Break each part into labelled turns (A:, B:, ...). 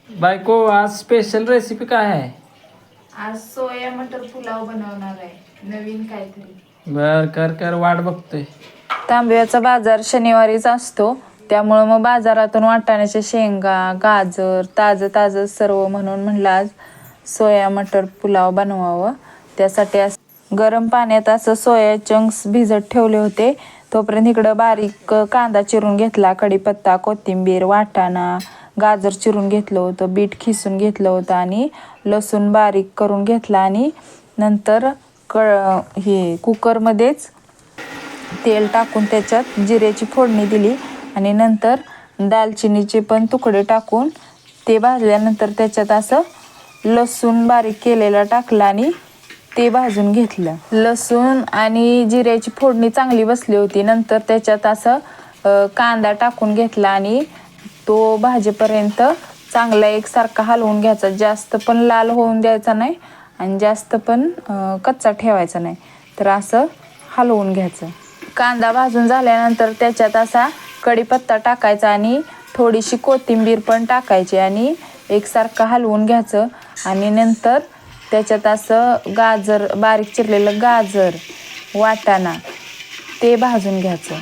A: बायको, आज special recipe काय आहे?
B: आज सोया मटर पुलाव बनवणार आहे, नवीन काहीतरी.
A: बर, कर कर, वाट बघतोय.
C: तांब्याचा बाजार शनिवारीच असतो, त्यामुळं मग बाजारातून वाटाण्याच्या शेंगा, गाजर, ताजं ताजं सर्व म्हणून म्हणलं आज सोया मटर पुलाव बनवावं. त्यासाठी गरम पाण्यात असं सोया चंक्स भिजत ठेवले होते. तोपर्यंत इकडं बारीक कांदा चिरून घेतला, कढीपत्ता, कोथिंबीर, वाटाणा, गाजर चिरून घेतलं होतं, बीट खिसून घेतलं होतं आणि लसूण बारीक करून घेतला. आणि नंतर कुकरमध्येच तेल टाकून त्याच्यात जिऱ्याची फोडणी दिली आणि नंतर दालचिनीचे पण तुकडे टाकून ते भाजल्यानंतर त्याच्यात असं लसूण बारीक केलेला टाकला आणि ते भाजून घेतलं. लसूण आणि जिऱ्याची फोडणी चांगली बसली होती. नंतर त्याच्यात असं कांदा टाकून घेतला आणि तो भाजेपर्यंत चांगला एकसारखा हलवून घ्यायचा. जास्त पण लाल होऊन द्यायचा नाही आणि जास्त पण कच्चा ठेवायचा नाही. तर असं हलवून घ्यायचं. कांदा भाजून झाल्यानंतर त्याच्यात असा कढीपत्ता टाकायचा आणि थोडीशी कोथिंबीर पण टाकायची आणि एकसारखं हलवून घ्यायचं. आणि नंतर त्याच्यात असं गाजर, बारीक चिरलेलं गाजर, वाटाणा ते भाजून घ्यायचं.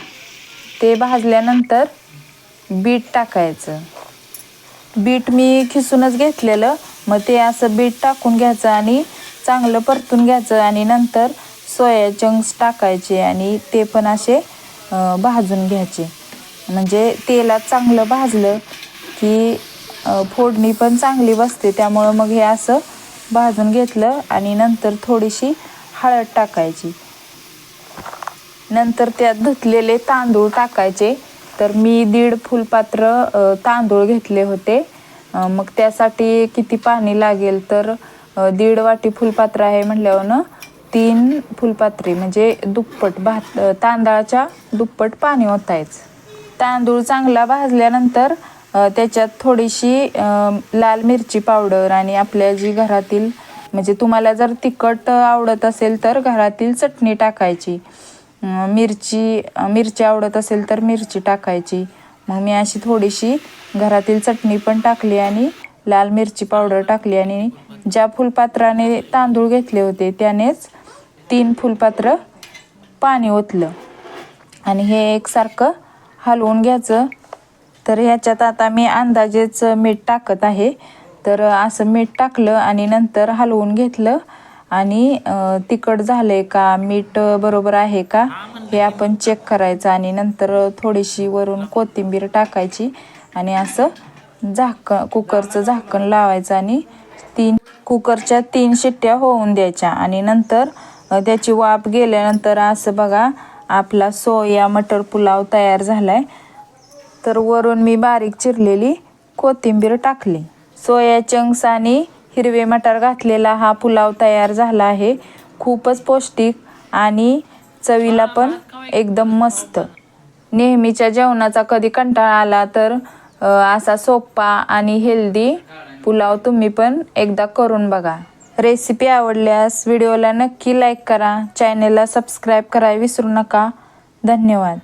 C: ते भाजल्यानंतर बीट टाकायचं. बीट मी खिसूनच घेतलेलं, मग ते असं बीट टाकून घ्यायचं आणि चांगलं परतून घ्यायचं. आणि नंतर सोया चंक्स टाकायचे आणि ते पण असे भाजून घ्यायचे. म्हणजे तेलात चांगलं भाजलं की फोडणी पण चांगली बसते. त्यामुळं मग हे असं भाजून घेतलं आणि नंतर थोडीशी हळद टाकायची. नंतर त्यात धुतलेले तांदूळ टाकायचे. तर मी 1.5 फुलपात्र तांदूळ घेतले होते. मग त्यासाठी किती पाणी लागेल तर 1.5 वाटी फुलपात्र आहे म्हटल्यावर 3 फुलपात्रे म्हणजे दुप्पट तांदळाच्या दुप्पट पाणी ओतायचं. तांदूळ चांगला भाजल्यानंतर त्याच्यात थोडीशी लाल मिरची पावडर आणि आपल्या जी घरातील म्हणजे तुम्हाला जर तिखट आवडत असेल तर घरातील चटणी टाकायची. मिरची आवडत असेल तर मिरची टाकायची. मग मी अशी थोडीशी घरातील चटणी पण टाकली आणि लाल मिरची पावडर टाकली आणि ज्या फुलपात्राने तांदूळ घेतले होते त्यानेच 3 फुलपात्र पाणी ओतलं आणि हे एकसारखं हलवून घ्यायचं. तर ह्याच्यात आता मी अंदाजेच मीठ टाकत आहे. तर असं मीठ टाकलं आणि नंतर हलवून घेतलं आणि तिखट झालंय का, मीठ बरोबर आहे का हे आपण चेक करायचं. आणि नंतर थोडीशी वरून कोथिंबीर टाकायची आणि असं कुकरचं झाकण लावायचं आणि कुकरच्या 3 शिट्ट्या होऊन द्यायच्या. आणि नंतर त्याची वाफ गेल्यानंतर असं बघा आपला सोया मटर पुलाव तयार झालाय. तर वरून मी बारीक चिरलेली कोथिंबीर टाकली. सोया चंक्स आणि हिरवे मटार घातलेला हा पुलाव तयार झाला आहे. खूपच पौष्टिक आणि चवीला पण एकदम मस्त. नेहमीच्या जेवणाचा कधी कंटाळा आला तर असा सोपा आणि हेल्दी पुलाव तुम्ही पण एकदा करून बघा. रेसिपी आवडल्यास व्हिडिओला नक्की लाईक करा. चॅनेलला सबस्क्राईब करायला विसरू नका. धन्यवाद.